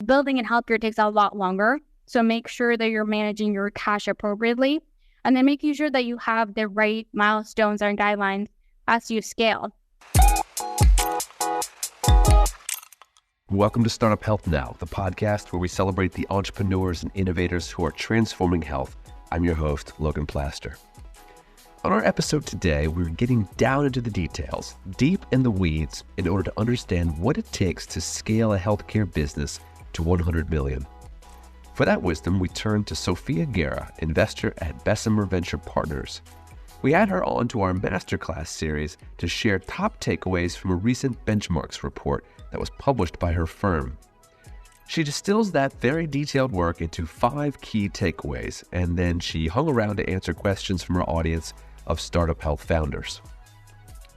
building in healthcare takes a lot longer. So make sure that you're managing your cash appropriately, and then making sure that you have the right milestones and guidelines as you scale. Welcome to Startup Health Now, the podcast where we celebrate the entrepreneurs and innovators who are transforming health. I'm your host, Logan Plaster. On our episode today, we're getting down into the details, deep in the weeds, in order to understand what it takes to scale a healthcare business to 100 million. For that wisdom, we turn to Sofia Guerra, investor at Bessemer Venture Partners. We had her on to our Masterclass series to share top takeaways from a recent benchmarks report that was published by her firm. She distills that very detailed work into 5 key takeaways, and then she hung around to answer questions from her audience of Startup Health founders.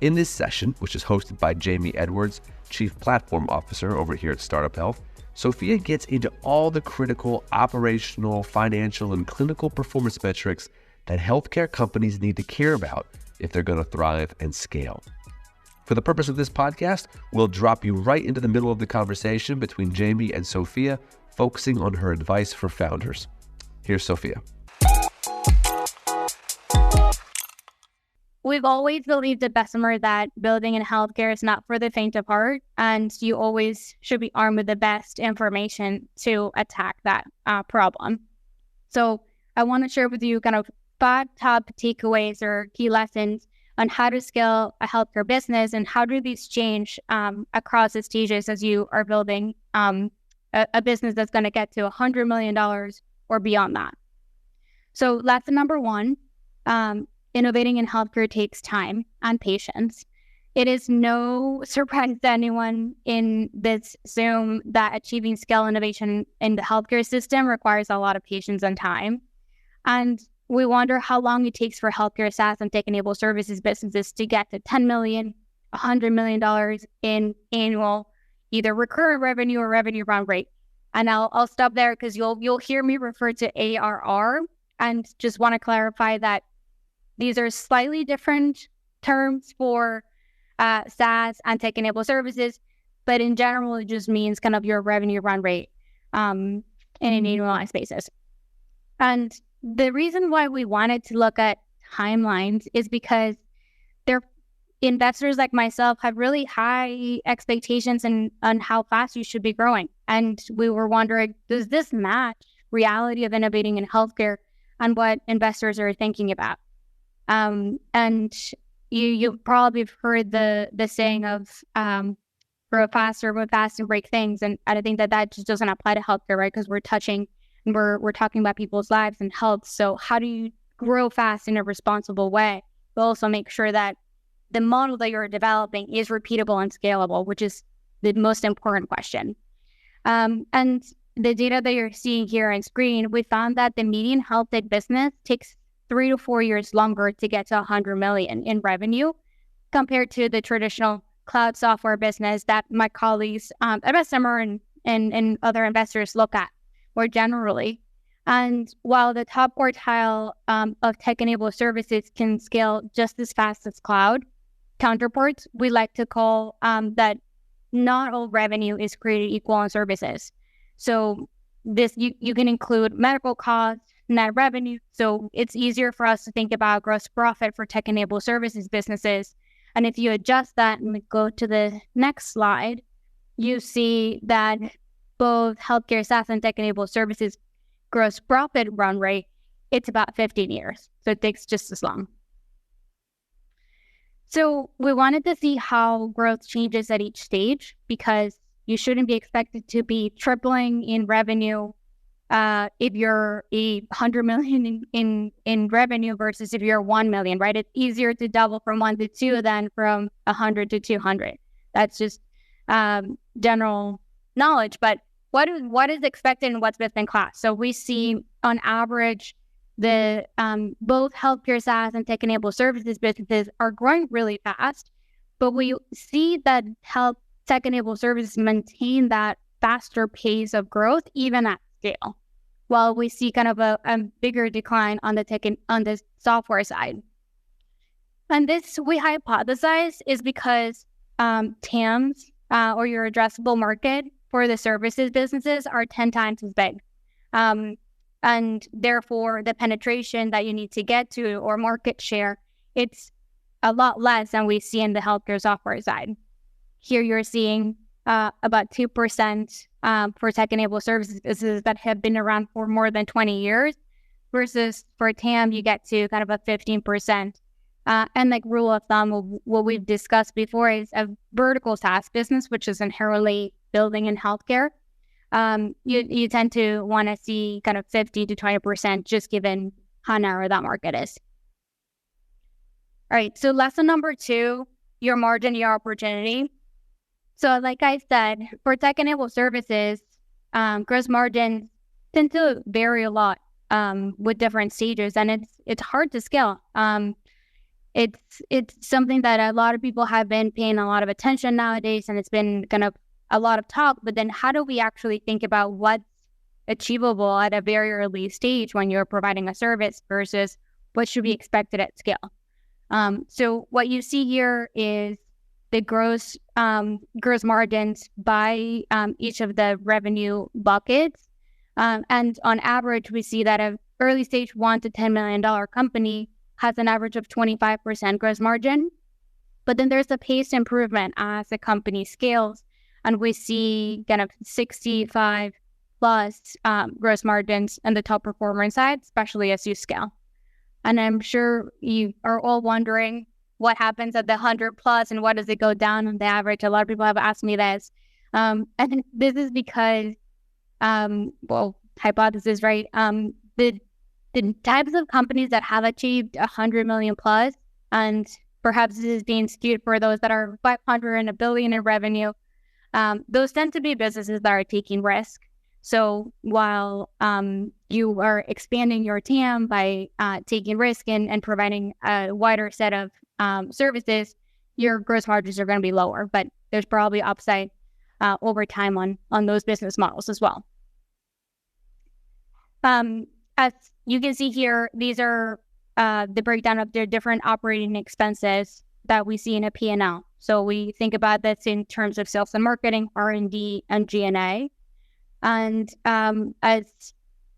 In this session, which is hosted by Jamey Edwards, Chief Platform Officer over here at Startup Health, Sofia gets into all the critical operational, financial, and clinical performance metrics that healthcare companies need to care about if they're going to thrive and scale. For the purpose of this podcast, we'll drop you right into the middle of the conversation between Jamey and Sofia, focusing on her advice for founders. Here's Sofia. We've always believed at Bessemer that building in healthcare is not for the faint of heart, and you always should be armed with the best information to attack that problem. So I want to share with you kind of 5 top takeaways or key lessons on how to scale a healthcare business and how do these change across the stages as you are building a business that's going to get to $100 million or beyond that. So lesson number 1, innovating in healthcare takes time and patience. It is no surprise to anyone in this Zoom that achieving scale innovation in the healthcare system requires a lot of patience and time. And we wonder how long it takes for healthcare SaaS and tech-enabled services businesses to get to $10 million, $100 million in annual either recurrent revenue or revenue run rate. And I'll stop there because you'll hear me refer to ARR, and just want to clarify that these are slightly different terms for SaaS and tech-enabled services, but in general, it just means kind of your revenue run rate in an annualized basis. And the reason why we wanted to look at timelines is because investors like myself have really high expectations on how fast you should be growing. And we were wondering, does this match reality of innovating in healthcare and what investors are thinking about? And you probably have heard the saying of grow faster, move fast, and break things. And I think that just doesn't apply to healthcare, right? Because we're talking about people's lives and health. So how do you grow fast in a responsible way, but also make sure that the model that you're developing is repeatable and scalable, which is the most important question. And the data that you're seeing here on screen, we found that the median health tech business takes 3 to 4 years longer to get to 100 million in revenue compared to the traditional cloud software business that my colleagues at Bessemer and other investors look at more generally. And while the top quartile of tech-enabled services can scale just as fast as cloud counterparts, we like to call that not all revenue is created equal on services. So this you can include medical costs, net revenue. So it's easier for us to think about gross profit for tech-enabled services businesses. And if you adjust that and we go to the next slide, you see that both healthcare SaaS and tech-enabled services gross profit run rate, it's about 15 years. So it takes just as long. So we wanted to see how growth changes at each stage, because you shouldn't be expected to be tripling in revenue if you're 100 million in revenue versus if you're 1 million, right? It's easier to double from 1 to 2 than from 100 to 200. That's just general knowledge. But what is expected and what's best in class? So we see on average the both healthcare SaaS and tech-enabled services businesses are growing really fast, but we see that health tech-enabled services maintain that faster pace of growth even at scale, while we see kind of a bigger decline on the software side. And this, we hypothesize, is because TAMs or your addressable market for the services businesses are 10 times as big. And therefore, the penetration that you need to get to or market share, it's a lot less than we see in the healthcare software side. Here you're seeing about 2% for tech-enabled services businesses that have been around for more than 20 years, versus for TAM, you get to kind of a 15%. And like rule of thumb, what we've discussed before is a vertical SaaS business, which is inherently building in healthcare. You tend to want to see kind of 50 to 20%, just given how narrow that market is. All right, so lesson number 2, your margin, your opportunity. So like I said, for tech-enabled services, gross margins tend to vary a lot with different stages, and it's hard to scale. It's something that a lot of people have been paying a lot of attention nowadays, and it's been kind of a lot of talk. But then how do we actually think about what's achievable at a very early stage when you're providing a service versus what should be expected at scale? So what you see here is the gross margins by each of the revenue buckets. And on average, we see that an early stage $1 to $10 million company has an average of 25% gross margin. But then there's a paced improvement as the company scales, and we see kind of 65 plus gross margins in the top performer side, especially as you scale. And I'm sure you are all wondering what happens at the 100 plus and what does it go down on the average. A lot of people have asked me this. And this is because, hypothesis, right? The types of companies that have achieved 100 million plus, and perhaps this is being skewed for those that are 500 and $1 billion in revenue, those tend to be businesses that are taking risk. So while you are expanding your TAM by taking risk and providing a wider set of services, your gross margins are going to be lower, but there's probably upside over time on those business models as well. As you can see here, these are the breakdown of the different operating expenses that we see in a P&L. So we think about this in terms of sales and marketing, R&D, and G&A. And as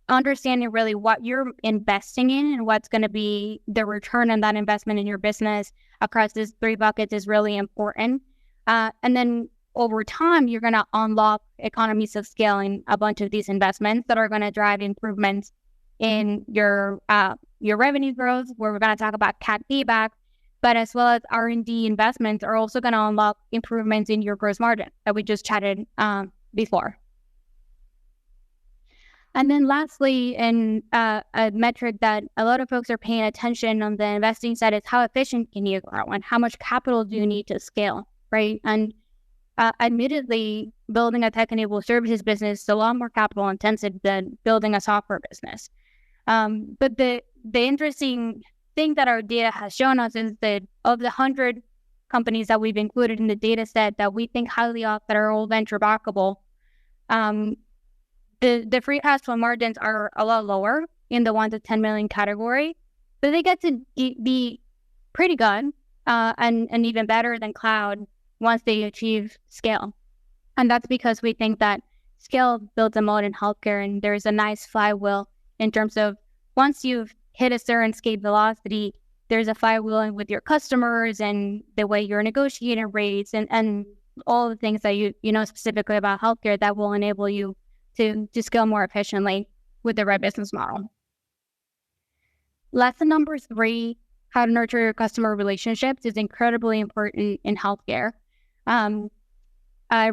understanding really what you're investing in and what's going to be the return on that investment in your business across these 3 buckets is really important. And then over time, you're going to unlock economies of scale in a bunch of these investments that are going to drive improvements in your revenue growth, where we're going to talk about CAC payback, but as well as R&D investments are also going to unlock improvements in your gross margin that we just chatted before. And then lastly, and a metric that a lot of folks are paying attention on the investing side is how efficient can you grow and how much capital do you need to scale, right? And admittedly, building a tech-enabled services business is a lot more capital intensive than building a software business. But the interesting thing that our data has shown us is that of the 100 companies that we've included in the data set that we think highly of that are all venture backable, the free cash flow margins are a lot lower in the 1 to 10 million category, but they get to be pretty good and even better than cloud once they achieve scale. And that's because we think that scale builds a moat in healthcare, and there's a nice flywheel in terms of once you've hit a certain scale velocity, there's a flywheel with your customers and the way you're negotiating rates and all the things that you know specifically about healthcare that will enable you to scale more efficiently with the right business model. Lesson number 3, how to nurture your customer relationships is incredibly important in healthcare.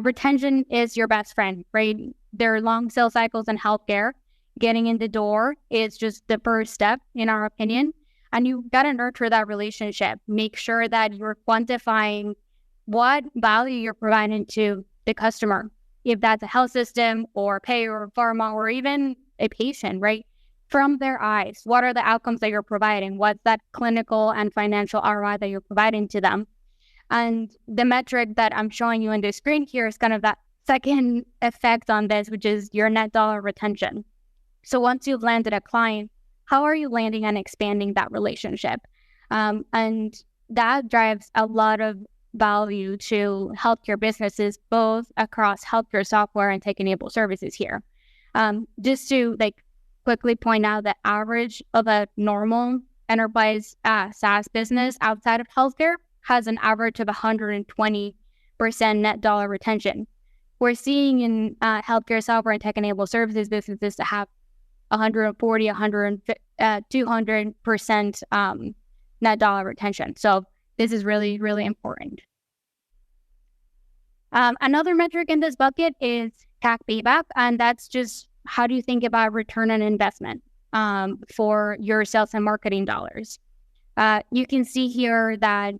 Retention is your best friend, right? There are long sales cycles in healthcare. Getting in the door is just the first step, in our opinion. And you've got to nurture that relationship. Make sure that you're quantifying what value you're providing to the customer. If that's a health system or payer or pharma or even a patient, right? From their eyes, what are the outcomes that you're providing? What's that clinical and financial ROI that you're providing to them? And the metric that I'm showing you on the screen here is kind of that second effect on this, which is your net dollar retention. So once you've landed a client, how are you landing and expanding that relationship? And that drives a lot of value to healthcare businesses, both across healthcare software and tech-enabled services here. Just to quickly point out, the average of a normal enterprise SaaS business outside of healthcare has an average of 120% net dollar retention. We're seeing in healthcare software and tech-enabled services businesses to have 140, 200% net dollar retention. So this is really, really important. Another metric in this bucket is CAC payback, and that's just how do you think about return on investment for your sales and marketing dollars. You can see here that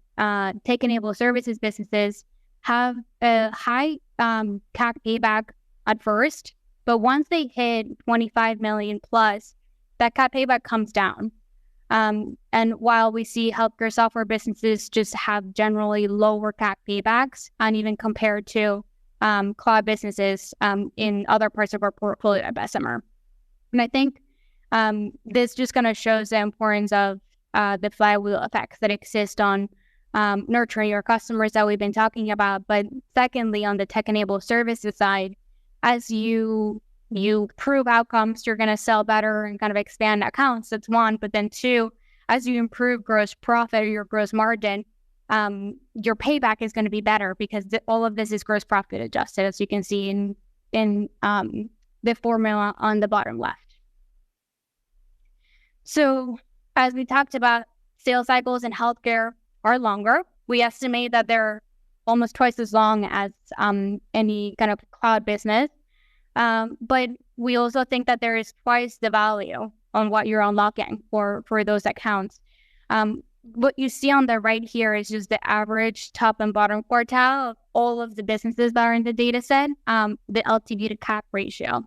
tech-enabled services businesses have a high CAC payback at first, but once they hit 25 million plus, that CAC payback comes down. And while we see healthcare software businesses just have generally lower CAC paybacks, and even compared to cloud businesses in other parts of our portfolio at Bessemer. And I think this just kind of shows the importance of the flywheel effects that exist on nurturing your customers that we've been talking about. But secondly, on the tech-enabled services side, as you prove outcomes, you're going to sell better and kind of expand accounts. That's one. But then two, as you improve gross profit or your gross margin, your payback is going to be better because all of this is gross profit adjusted, as you can see in the formula on the bottom left. So as we talked about, sales cycles in healthcare are longer. We estimate that they're almost twice as long as any kind of cloud business. But we also think that there is twice the value on what you're unlocking for those accounts. What you see on the right here is just the average top and bottom quartile of all of the businesses that are in the data set, the LTV to CAC ratio.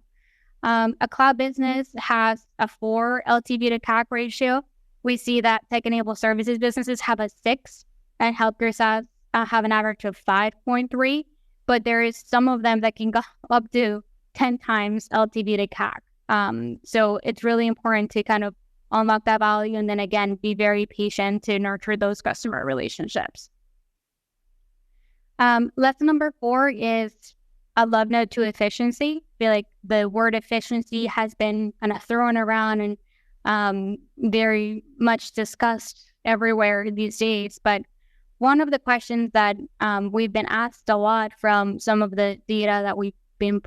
A cloud business has a 4 LTV to CAC ratio. We see that tech-enabled services businesses have a 6, and healthcare SaaS have an average of 5.3, but there is some of them that can go up to 10 times LTV to CAC. So it's really important to kind of unlock that value and then again, be very patient to nurture those customer relationships. Lesson number 4 is a love note to efficiency. I feel like the word efficiency has been kind of thrown around and very much discussed everywhere these days. But one of the questions that we've been asked a lot from some of the data that we've been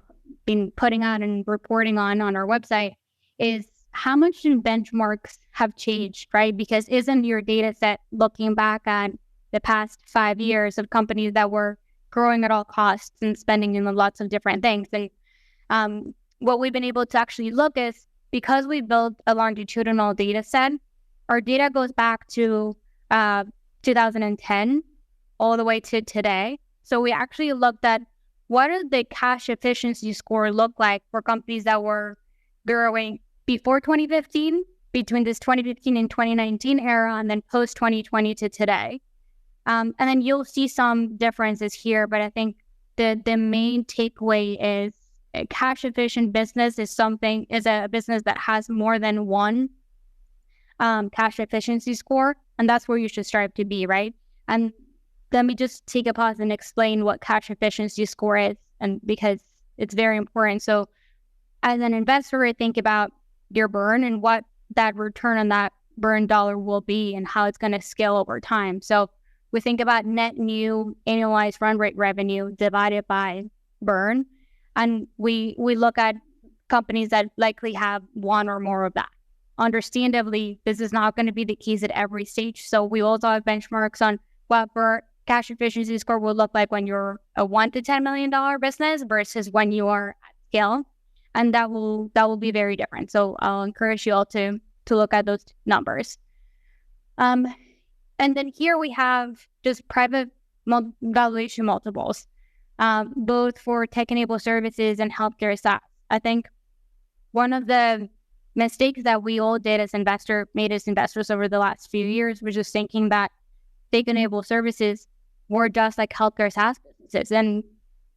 putting out and reporting on our website is how much do benchmarks have changed, right? Because isn't your data set looking back at the past 5 years of companies that were growing at all costs and spending in lots of different things? And what we've been able to actually look is, because we built a longitudinal data set, our data goes back to 2010 all the way to today. So we actually looked at what did the cash efficiency score look like for companies that were growing before 2015, between this 2015 and 2019 era, and then post 2020 to today. And then you'll see some differences here, but I think the main takeaway is a cash efficient business is a business that has more than one cash efficiency score, and that's where you should strive to be, right? And let me just take a pause and explain what cash efficiency score is, and because it's very important. So as an investor, I think about your burn and what that return on that burn dollar will be and how it's going to scale over time. So we think about net new annualized run rate revenue divided by burn, and we look at companies that likely have one or more of that. Understandably, this is not going to be the case at every stage. So we also have benchmarks on what cash efficiency score will look like when you're a $1 to $10 million business versus when you are at scale. And that will be very different. So I'll encourage you all to look at those numbers. And then here we have just private valuation multiples, both for tech-enabled services and healthcare SaaS. I think one of the mistakes that we all made as investors over the last few years was just thinking that tech-enabled services were just like healthcare SaaS businesses. And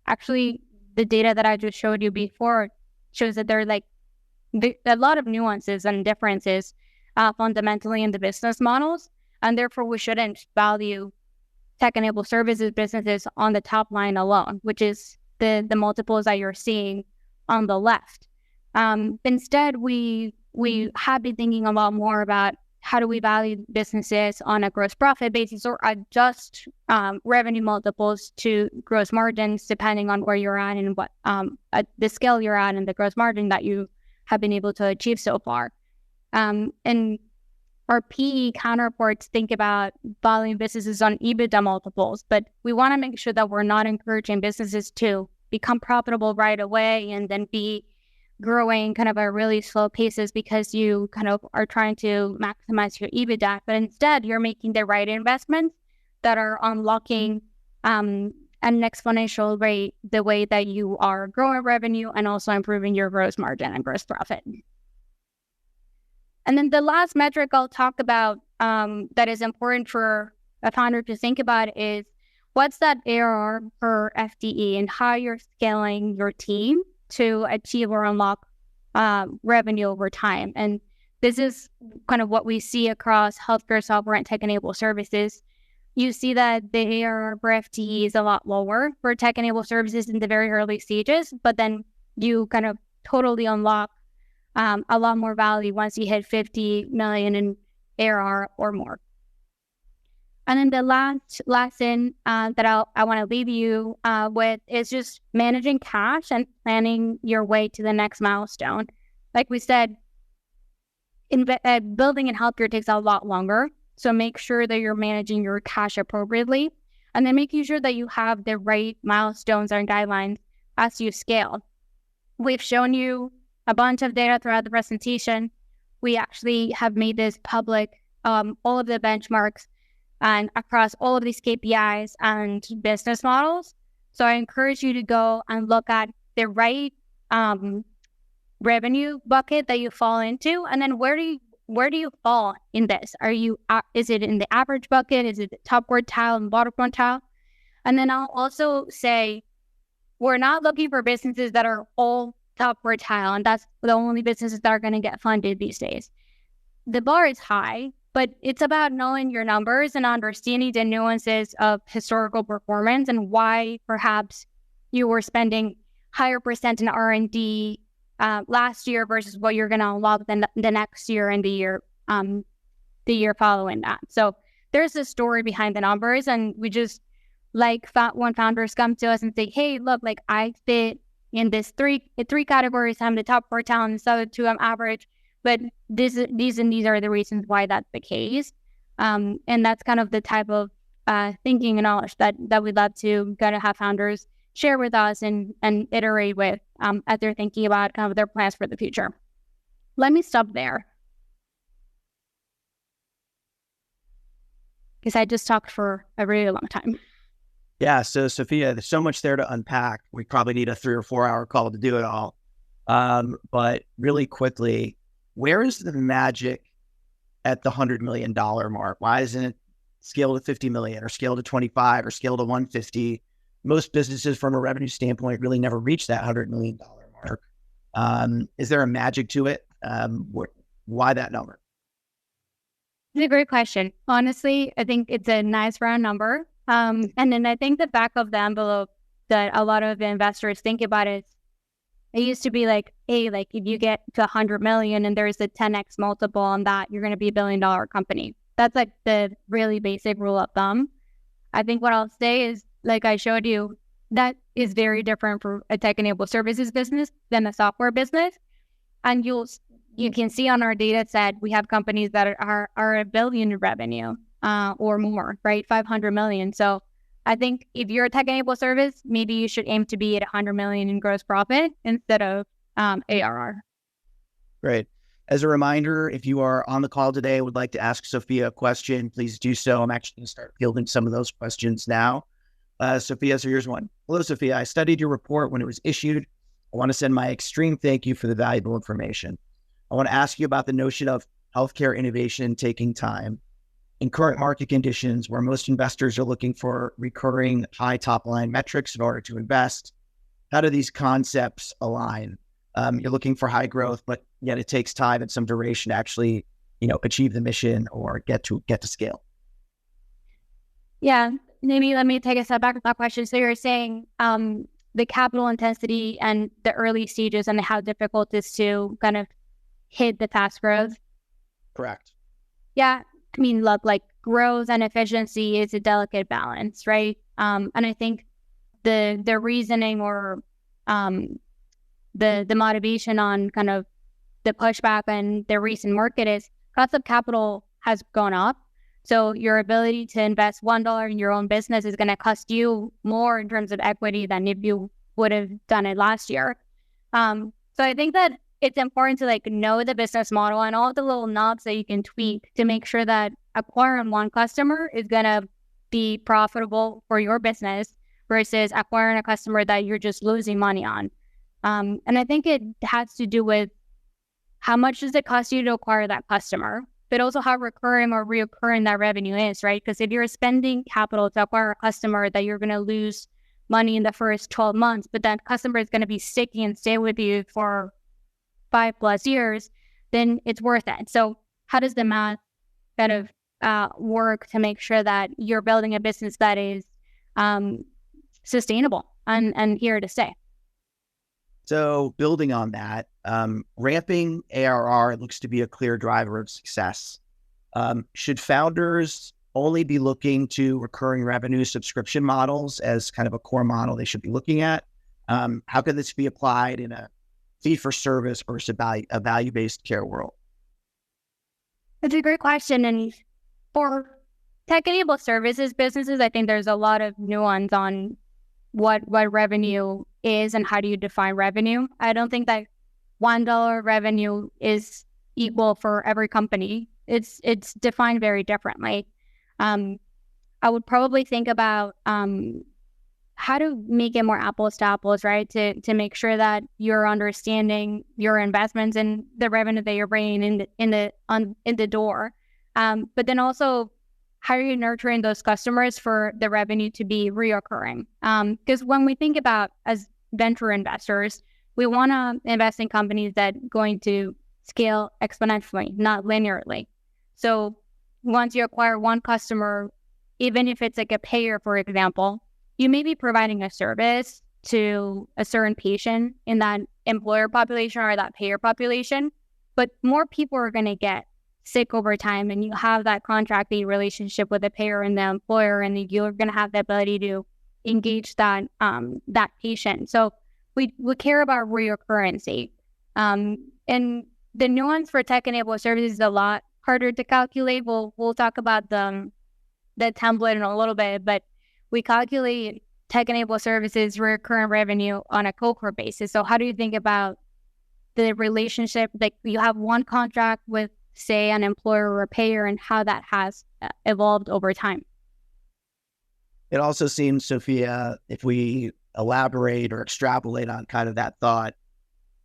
actually, the data that I just showed you before shows that there are a lot of nuances and differences fundamentally in the business models, and therefore we shouldn't value tech-enabled services businesses on the top line alone, which is the multiples that you're seeing on the left. Instead, we have been thinking a lot more about how do we value businesses on a gross profit basis or adjust revenue multiples to gross margins depending on where you're at and what the scale you're at and the gross margin that you have been able to achieve so far. And our PE counterparts think about valuing businesses on EBITDA multiples, but we want to make sure that we're not encouraging businesses to become profitable right away and then be growing kind of at really slow paces because you kind of are trying to maximize your EBITDA, but instead you're making the right investments that are unlocking an exponential rate the way that you are growing revenue and also improving your gross margin and gross profit. And then the last metric I'll talk about that is important for a founder to think about is what's that ARR per FTE and how you're scaling your team to achieve or unlock revenue over time. And this is kind of what we see across healthcare software and tech-enabled services. You see that the ARR per FTE is a lot lower for tech-enabled services in the very early stages, but then you kind of totally unlock a lot more value once you hit 50 million in ARR or more. And then the last lesson that I want to leave you with is just managing cash and planning your way to the next milestone. Like we said, building in healthcare takes a lot longer. So make sure that you're managing your cash appropriately and then making sure that you have the right milestones and guidelines as you scale. We've shown you a bunch of data throughout the presentation. We actually have made this public, all of the benchmarks and across all of these KPIs and business models. So I encourage you to go and look at the right revenue bucket that you fall into, and then where do you fall in this? Is it in the average bucket? Is it the top quartile and bottom quartile? And then I'll also say we're not looking for businesses that are all top quartile, and that's the only businesses that are going to get funded these days. The bar is high, but it's about knowing your numbers and understanding the nuances of historical performance and why perhaps you were spending higher percent in R&D last year versus what you're going to unlock the next year and the year following that. So there's a story behind the numbers, and we just like when founders come to us and say, hey, look, like I fit in this three categories. I'm the top quartile and this other two I'm average. But these are the reasons why that's the case. And that's kind of the type of thinking and knowledge that we'd love to kind of have founders share with us and iterate with as they're thinking about kind of their plans for the future. Let me stop there, because I just talked for a really long time. Yeah, so Sofia, there's so much there to unpack. We probably need a 3 or 4 hour call to do it all. But really quickly, where is the magic at the $100 million mark? Why isn't it scale to 50 million or scale to 25 or scale to 150? Most businesses from a revenue standpoint really never reach that $100 million mark. Is there a magic to it? Why that number? It's a great question. Honestly, I think it's a nice round number. And then I think the back of the envelope that a lot of investors think about is, it used to be like, hey, like if you get to 100 million and there's a 10x multiple on that, you're going to be $1 billion company. That's like the really basic rule of thumb. I think what I'll say is, like I showed you, that is very different for a tech-enabled services business than a software business. And you can see on our data set, we have companies that are $1 billion in revenue or more, right? 500 million. So I think if you're a tech-enabled service, maybe you should aim to be at 100 million in gross profit instead of ARR. Great. As a reminder, if you are on the call today and would like to ask Sofia a question, please do so. I'm actually going to start fielding some of those questions now. Sofia, so here's one. Hello, Sofia. I studied your report when it was issued. I want to send my extreme thank you for the valuable information. I want to ask you about the notion of healthcare innovation taking time. In current market conditions where most investors are looking for recurring high top line metrics in order to invest, how do these concepts align? You're looking for high growth, but yet it takes time and some duration to actually, achieve the mission or get to scale. Yeah. maybe let me take a step back with that question. So you're saying the capital intensity and the early stages and how difficult it is to kind of hit the fast growth? Correct. Yeah. I mean, look, like growth and efficiency is a delicate balance, right? And I think the reasoning or the motivation on kind of the pushback and the recent market is cost of capital has gone up. So your ability to invest $1 in your own business is going to cost you more in terms of equity than if you would have done it last year. So I think that it's important to like know the business model and all the little knobs that you can tweak to make sure that acquiring one customer is going to be profitable for your business versus acquiring a customer that you're just losing money on. And I think it has to do with how much does it cost you to acquire that customer, but also how recurring or reoccurring that revenue is, right? Because if you're spending capital to acquire a customer that you're going to lose money in the first 12 months, but that customer is going to be sticky and stay with you for 5+ years, then it's worth it. So how does the math kind of work to make sure that you're building a business that is sustainable and here to stay? So building on that, ramping ARR looks to be a clear driver of success. Should founders only be looking to recurring revenue subscription models as kind of a core model they should be looking at? How can this be applied in a fee-for-service versus a value-based care world? That's a great question. And for tech-enabled services businesses, I think there's a lot of nuance on what revenue is and how do you define revenue. I don't think that $1 revenue is equal for every company. It's defined very differently. I would probably think about how to make it more apples to apples, right? To make sure that you're understanding your investments and the revenue that you're bringing in the door. But then also, how are you nurturing those customers for the revenue to be reoccurring? Because when we think about as venture investors, we want to invest in companies that are going to scale exponentially, not linearly. So once you acquire one customer, even if it's like a payer, for example, you may be providing a service to a certain patient in that employer population or that payer population, but more people are going to get sick over time, and you have that contracting relationship with the payer and the employer, and you're going to have the ability to engage that patient. So we care about reoccurrency. And the nuance for tech-enabled services is a lot harder to calculate. We'll talk about the template in a little bit, but we calculate tech-enabled services recurrent revenue on a cohort basis. So how do you think about the relationship? Like you have one contract with, say, an employer or a payer, and how that has evolved over time. It also seems, Sofia, if we elaborate or extrapolate on kind of that thought,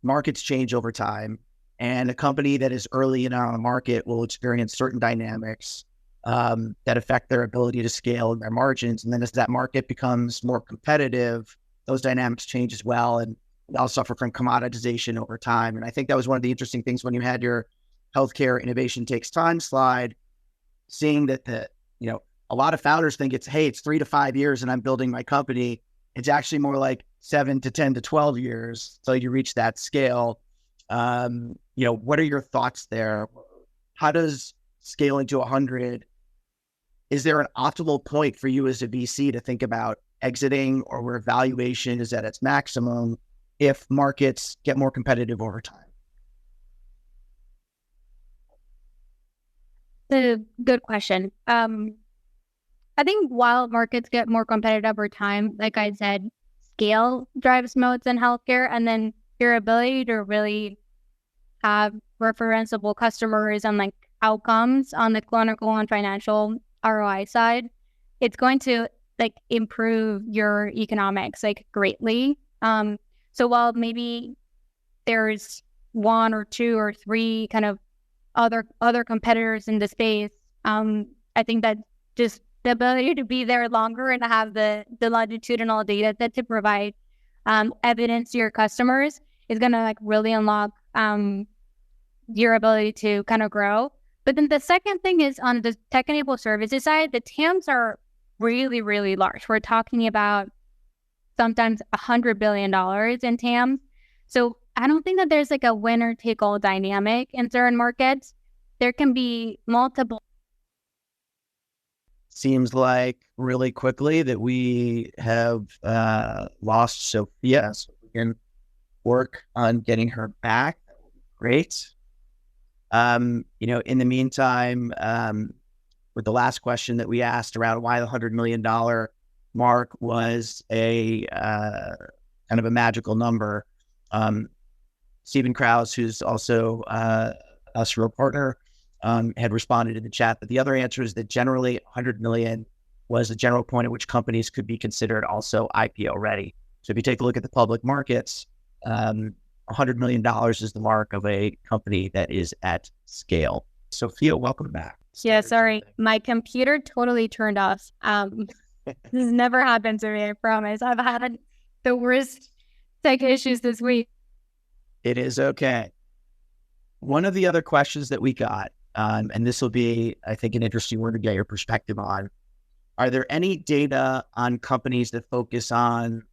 markets change over time, and a company that is early in on the market will experience certain dynamics that affect their ability to scale and their margins. And then as that market becomes more competitive, those dynamics change as well, and they'll suffer from commoditization over time. And I think that was one of the interesting things when you had your healthcare innovation takes time slide, seeing that a lot of founders think it's 3 to 5 years and I'm building my company. It's actually more like 7 to 10 to 12 years till you reach that scale. What are your thoughts there? How does scaling to 100, is there an optimal point for you as a VC to think about exiting, or where valuation is at its maximum if markets get more competitive over time? It's a good question. I think while markets get more competitive over time, like I said, scale drives moats in healthcare, and then your ability to really have referenceable customers and like outcomes on the clinical and financial ROI side, it's going to like improve your economics like greatly. So while maybe there's 1 or 2 or 3 kind of other competitors in the space, I think that just the ability to be there longer and have the longitudinal data set to provide evidence to your customers is going to like really unlock your ability to kind of grow. But then the second thing is on the tech-enabled services side, the TAMs are really, really large. We're talking about sometimes $100 billion in TAM. So I don't think that there's like a winner take all dynamic in certain markets. There can be multiple. Seems like really quickly that we have lost Sofia, so we can work on getting her back. That would be great. In the meantime, with the last question that we asked around why the $100 million mark was a kind of a magical number. Stephen Krause, who's also a real partner, had responded in the chat, but the other answer is that generally 100 million was the general point at which companies could be considered also IPO ready. So if you take a look at the public markets, $100 million is the mark of a company that is at scale. Sofia, welcome back. Yeah, sorry. My computer totally turned off. This has never happened to me, I promise. I've had the worst tech issues this week. It is okay. One of the other questions that we got, and this will be, I think, an interesting one to get your perspective on. Are there any data on companies that focus on,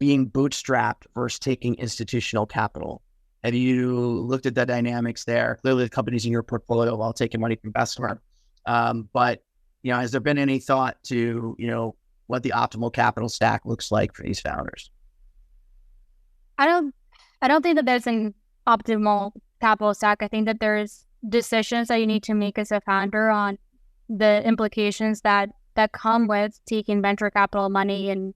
being bootstrapped versus taking institutional capital? Have you looked at the dynamics there? Clearly, the companies in your portfolio while taking money from Bessemer. But, has there been any thought to, what the optimal capital stack looks like for these founders? I don't think that there's an optimal capital stack. I think that there's decisions that you need to make as a founder on the implications that come with taking venture capital money and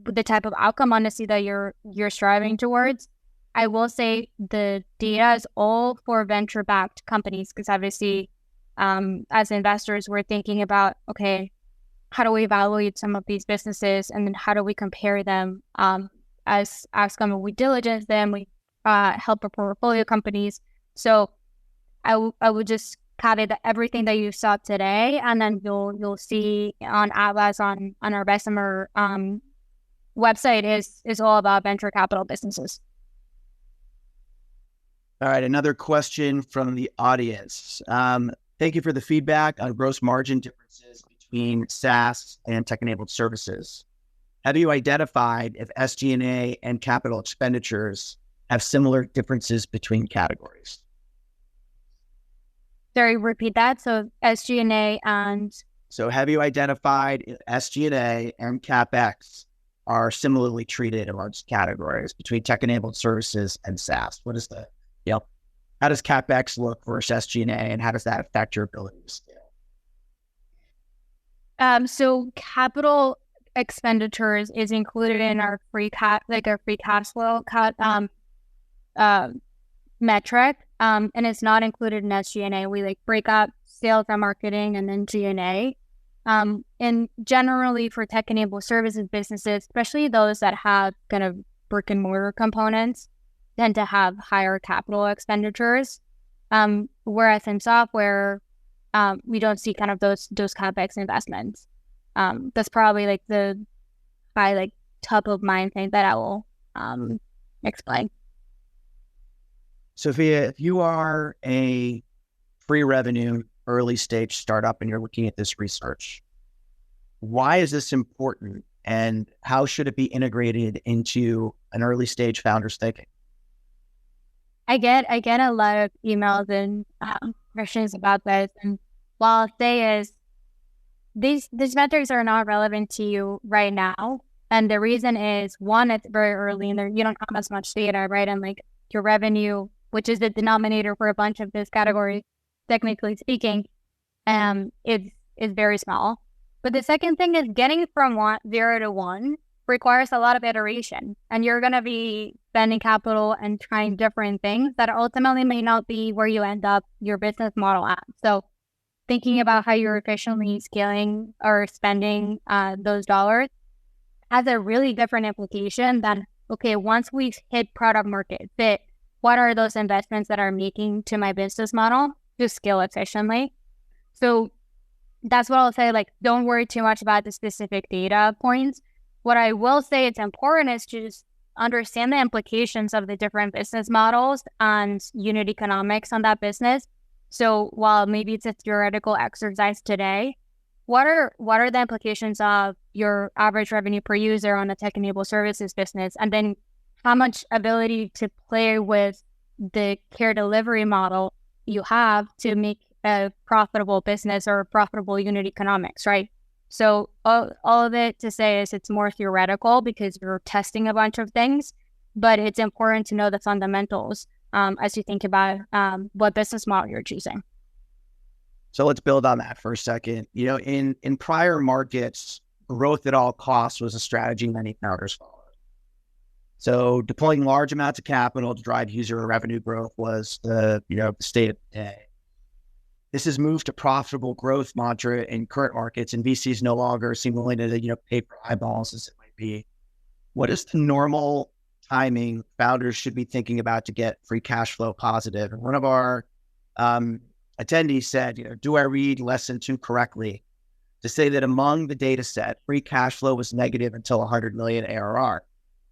the type of outcome, honestly, that you're striving towards. I will say the data is all for venture-backed companies because obviously, as investors, we're thinking about, okay, how do we evaluate some of these businesses, and then how do we compare them? As we diligence them, we help our portfolio companies. So I would just caveat that everything that you saw today, and then you'll see on Atlas on our Bessemer website is all about venture capital businesses. All right, another question from the audience. Thank you for the feedback on gross margin differences between SaaS and tech-enabled services. Have you identified if SG&A and capital expenditures have similar differences between categories? Sorry, repeat that. So SG&A and... So have you identified if SG&A and CapEx are similarly treated amongst categories between tech-enabled services and SaaS? What is the... how does CapEx look versus SG&A, and how does that affect your ability to scale? So capital expenditures is included in our free cash flow metric, and it's not included in SG&A. We break up sales and marketing and then G&A. And generally for tech-enabled services businesses, especially those that have kind of brick and mortar components, tend to have higher capital expenditures. Whereas in software, we don't see kind of those CapEx investments. That's probably the top of mind thing that I will explain. Sofia, if you are a pre-revenue early stage startup and you're looking at this research, why is this important, and how should it be integrated into an early stage founder's thinking? I get a lot of emails and questions about this, and what I'll say is these metrics are not relevant to you right now, and the reason is, one, it's very early and you don't have as much data, right? And your revenue, which is the denominator for a bunch of this category, technically speaking, is very small. But the second thing is getting from 0 to 1 requires a lot of iteration, and you're going to be spending capital and trying different things that ultimately may not be where you end up your business model at. So thinking about how you're efficiently scaling or spending those dollars has a really different implication than, okay, once we've hit product market fit, what are those investments that are making to my business model to scale efficiently? So that's what I'll say. Don't worry too much about the specific data points. What I will say it's important is to just understand the implications of the different business models and unit economics on that business, So while maybe it's a theoretical exercise today, what are the implications of your average revenue per user on a tech-enabled services business? And then how much ability to play with the care delivery model you have to make a profitable business or profitable unit economics, right? So all of it to say is it's more theoretical because you're testing a bunch of things, but it's important to know the fundamentals as you think about what business model you're choosing. So let's build on that for a second. In prior markets, growth at all costs was a strategy many founders followed. So deploying large amounts of capital to drive user revenue growth was the state of the day. This has moved to profitable growth mantra in current markets, and VCs no longer seem willing to pay for eyeballs as it might be. What is the normal timing founders should be thinking about to get free cash flow positive? And one of our attendees said, do I read lesson 2 correctly to say that among the data set, free cash flow was negative until 100 million ARR?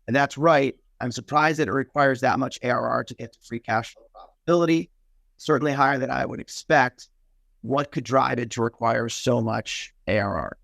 And that's right. I'm surprised that it requires that much ARR to get to free cash flow profitability, certainly higher than I would expect. What could drive it to require so much ARR?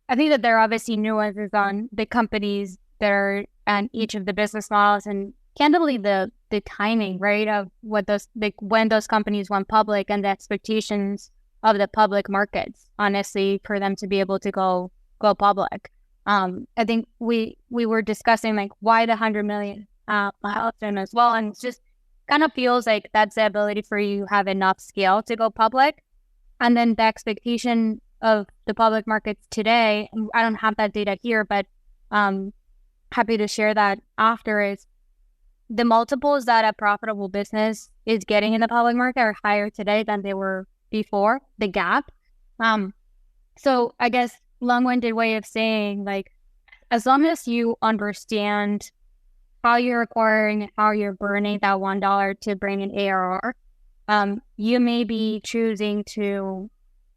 I think that there are obviously nuances on the companies that are and each of the business models, and candidly the timing, right, of what those when those companies went public and the expectations of the public markets, honestly, for them to be able to go public. I think we were discussing why the 100 million milestone as well, and it's just kind of feels like that's the ability for you to have enough scale to go public, and then the expectation of the public markets today. I don't have that data here, but happy to share that after. Is the multiples that a profitable business is getting in the public market are higher today than they were before, the gap. So I guess long-winded way of saying, as long as you understand how you're acquiring, how you're burning that $1 to bring in ARR, you may be choosing to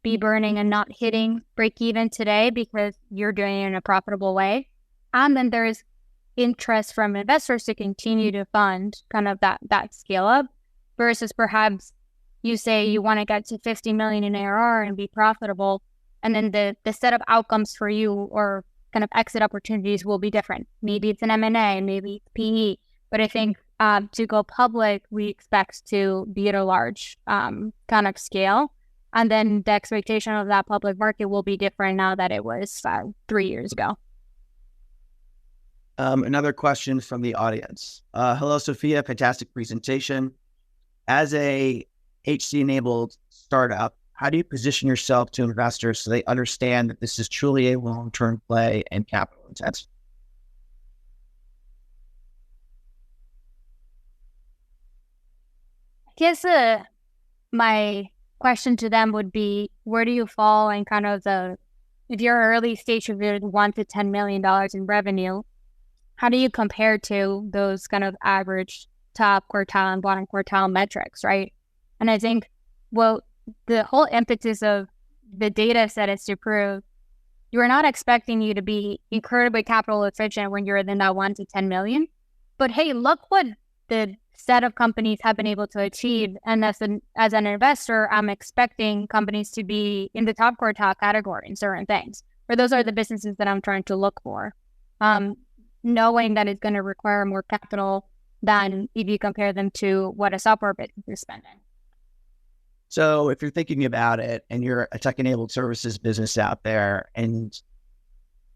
be burning and not hitting break even today because you're doing it in a profitable way. And then there's interest from investors to continue to fund kind of that scale up, versus perhaps you say you want to get to 50 million in ARR and be profitable, and then the set of outcomes for you or kind of exit opportunities will be different. Maybe it's an M&A, maybe it's PE, but I think to go public, we expect to be at a large kind of scale. And then the expectation of that public market will be different now that it was 3 years ago. Another question from the audience. Hello, Sofia. Fantastic presentation. As a HC-enabled startup, how do you position yourself to investors so they understand that this is truly a long-term play and capital intensive? I guess my question to them would be, where do you fall in kind of if you're early stage of your $1 to $10 million in revenue, how do you compare to those kind of average top quartile and bottom quartile metrics, right? And I think, the whole impetus of the data set is to prove you're not expecting you to be incredibly capital efficient when you're in that 1 to 10 million. But hey, look what the set of companies have been able to achieve. And as an investor, I'm expecting companies to be in the top quartile category in certain things, or those are the businesses that I'm trying to look for. Knowing that it's going to require more capital than if you compare them to what a software business is spending. So if you're thinking about it and you're a tech-enabled services business out there, and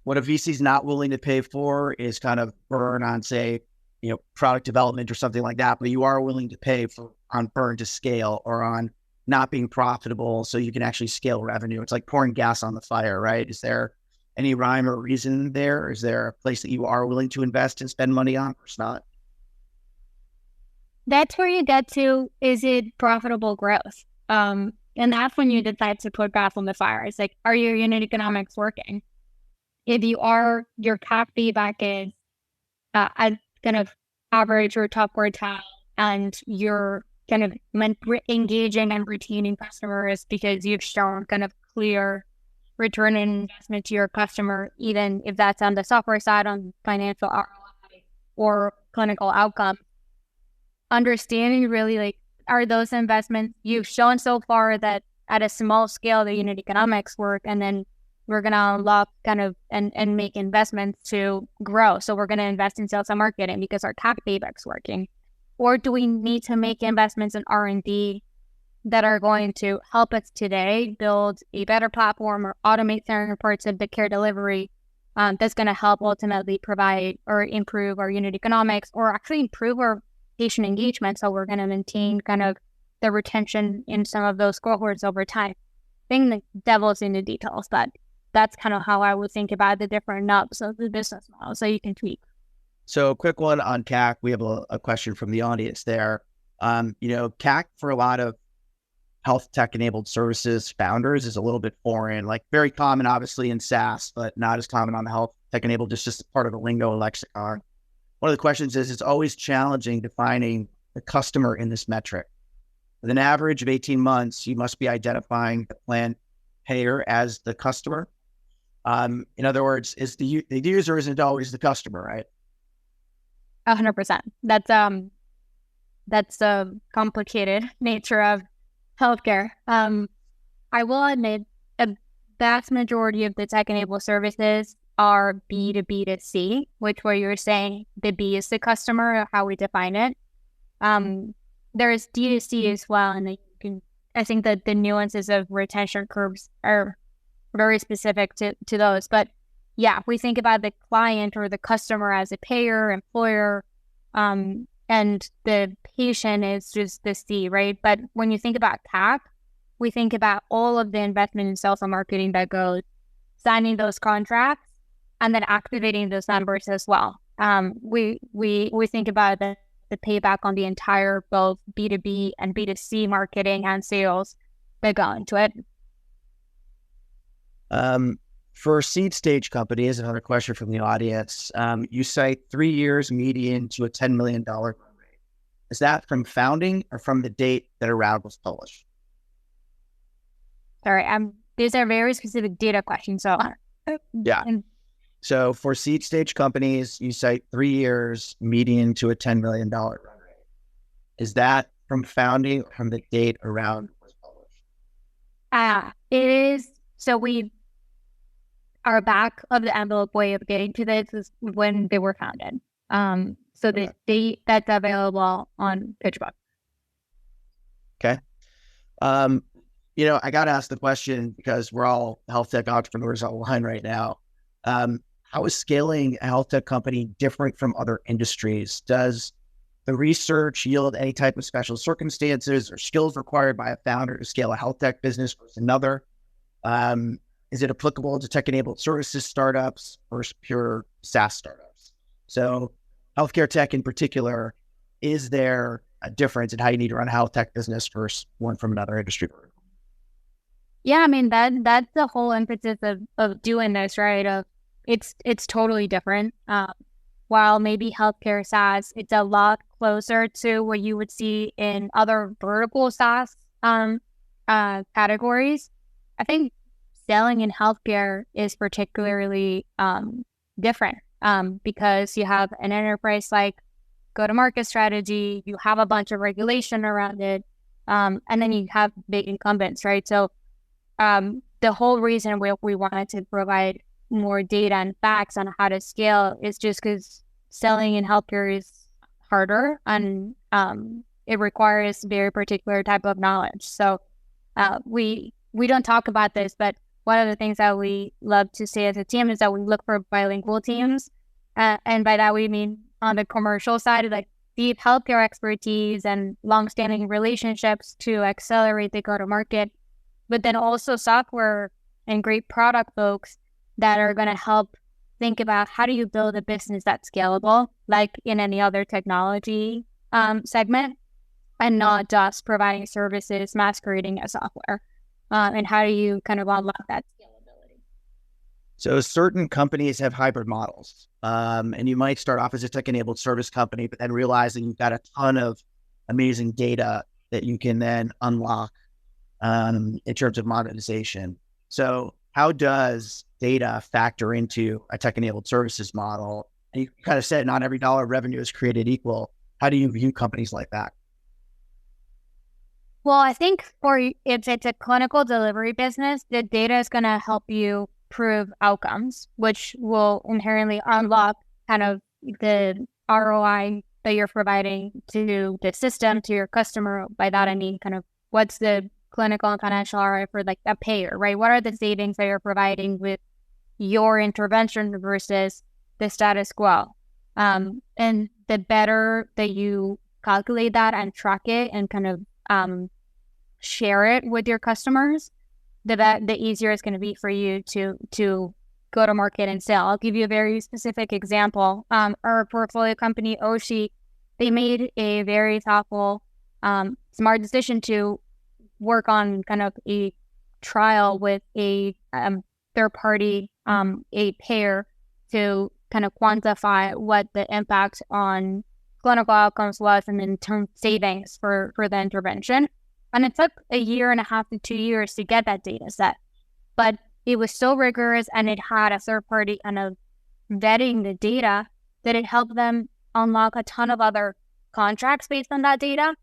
what a VC is not willing to pay for is kind of burn on, say, product development or something like that, but you are willing to pay on burn to scale or on not being profitable so you can actually scale revenue. It's like pouring gas on the fire, right? Is there any rhyme or reason there? Is there a place that you are willing to invest and spend money on, or it's not? That's where you get to, is it profitable growth? And that's when you decide to put gas on the fire. It's like, are your unit economics working? If you are, your CAC feedback is at kind of average or top quartile, and you're kind of engaging and retaining customers because you've shown kind of clear return on investment to your customer, even if that's on the software side, on financial ROI or clinical outcome, understanding really like, are those investments you've shown so far that at a small scale, the unit economics work, and then we're going to unlock kind of and make investments to grow. So we're going to invest in sales and marketing because our CAC payback's working. Or do we need to make investments in R&D that are going to help us today build a better platform or automate certain parts of the care delivery that's going to help ultimately provide or improve our unit economics, or actually improve our patient engagement. So we're going to maintain kind of the retention in some of those cohorts over time. I think the devil's in the details, but that's kind of how I would think about the different knobs of the business model, so you can tweak. So quick one on CAC. We have a question from the audience there. CAC for a lot of health tech enabled services founders is a little bit foreign, like very common, obviously, in SaaS, but not as common on the health tech enabled, just part of the lingo and lexicon. One of the questions is, it's always challenging defining the customer in this metric. With an average of 18 months, you must be identifying the plan payer as the customer. In other words, the user isn't always the customer, right? 100%. That's the complicated nature of healthcare. I will admit a vast majority of the tech-enabled services are B2B2C, which where you're saying the B is the customer, how we define it. There's D2C as well, and I think that the nuances of retention curves are very specific to those. But yeah, we think about the client or the customer as a payer, employer, and the patient is just the C, right? But when you think about CAC, we think about all of the investment in sales and marketing that goes signing those contracts and then activating those numbers as well. We think about the payback on the entire both B2B and B2C marketing and sales that go into it. For seed stage companies, another question from the audience, you cite 3 years median to a $10 million run rate. Is that from founding or from the date that a round was published? Sorry, these are very specific data questions. So yeah. So for seed stage companies, you cite 3 years median to a $10 million run rate. Is that from founding or from the date a round was published? It is. So our back of the envelope way of getting to this is when they were founded. So the date that's available on PitchBook. Okay. I got to ask the question because we're all health tech entrepreneurs online right now. How is scaling a health tech company different from other industries? Does the research yield any type of special circumstances or skills required by a founder to scale a health tech business versus another? Is it applicable to tech-enabled services startups versus pure SaaS startups? So healthcare tech in particular, is there a difference in how you need to run a health tech business versus one from another industry vertical? Yeah, I mean, that's the whole impetus of doing this, right? It's totally different. While maybe healthcare SaaS, it's a lot closer to what you would see in other vertical SaaS categories. I think selling in healthcare is particularly different because you have an enterprise-like go-to-market strategy, you have a bunch of regulation around it, and then you have big incumbents, right? So the whole reason we wanted to provide more data and facts on how to scale is just because selling in healthcare is harder and it requires very particular type of knowledge. So we don't talk about this, but one of the things that we love to say as a team is that we look for bilingual teams. And by that, we mean on the commercial side, like deep healthcare expertise and longstanding relationships to accelerate the go-to-market, but then also software and great product folks that are going to help think about how do you build a business that's scalable, like in any other technology segment, and not just providing services masquerading as software. And how do you kind of unlock that scalability? So certain companies have hybrid models, and you might start off as a tech-enabled service company, but then realizing you've got a ton of amazing data that you can then unlock in terms of monetization. So how does data factor into a tech-enabled services model? And you kind of said not every dollar of revenue is created equal. How do you view companies like that? Well, I think if it's a clinical delivery business, the data is going to help you prove outcomes, which will inherently unlock kind of the ROI that you're providing to the system, to your customer. By that, I mean kind of what's the clinical and financial ROI for like a payer, right? What are the savings that you're providing with your intervention versus the status quo? And the better that you calculate that and track it and kind of share it with your customers, the easier it's going to be for you to go to market and sell. I'll give you a very specific example. Our portfolio company, Oshi, they made a very thoughtful, smart decision to work on kind of a trial with a third party, a payer, to kind of quantify what the impact on clinical outcomes was and in terms savings for the intervention. And it took 1.5 to 2 years to get that data set. But it was so rigorous and it had a third party kind of vetting the data that it helped them unlock a ton of other contracts based on that data.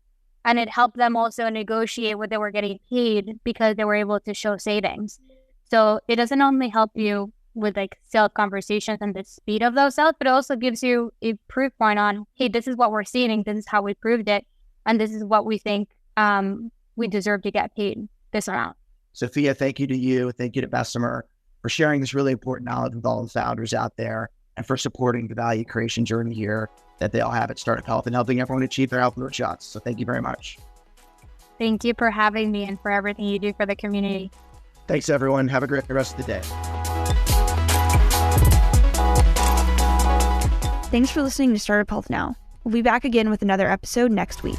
And it helped them also negotiate what they were getting paid because they were able to show savings. So it doesn't only help you with like sales conversations and the speed of those sales, but it also gives you a proof point on, hey, this is what we're seeing, this is how we proved it, and this is what we think we deserve to get paid this amount. Sofia, thank you to you. Thank you to Bessemer for sharing this really important knowledge with all the founders out there and for supporting the value creation journey here that they all have at Startup Health and helping everyone achieve their health shots. So thank you very much. Thank you for having me and for everything you do for the community. Thanks, everyone. Have a great rest of the day. Thanks for listening to Startup Health Now. We'll be back again with another episode next week.